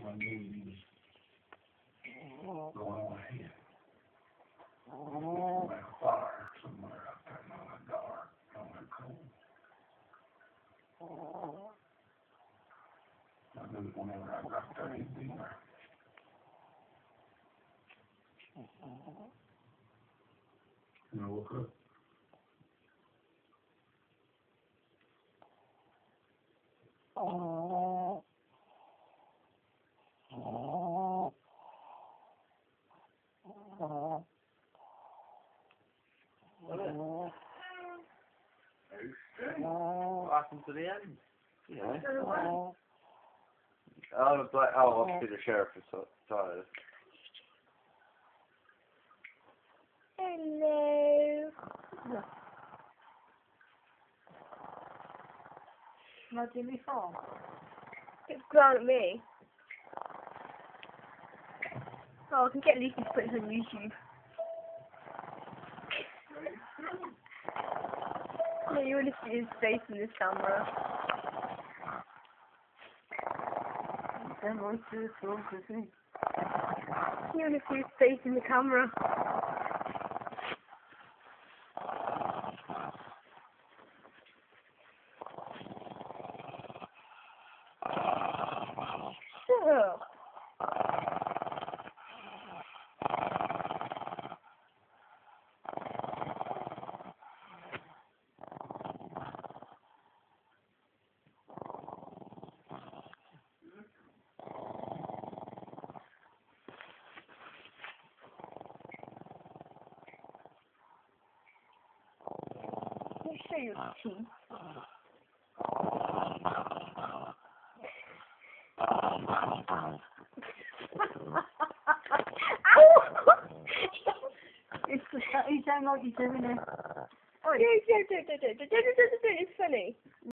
I knew he was going on ahead. Like a fire somewhere out there in all that dark, all that cold. I knew that whenever I got there, he'd be there. And I woke up. What happened to the end? Yeah. Obviously the sheriff is tired. Hello. Am I doing me far? It's grown at me. Oh, I can get Lucy to put it on YouTube. No, you want to see his face in this camera. Then I do it for Chrissy. You want to see his face in the camera. Shut up. Let me show you your teeth. You don't like you doing it. Oh, no, it's funny.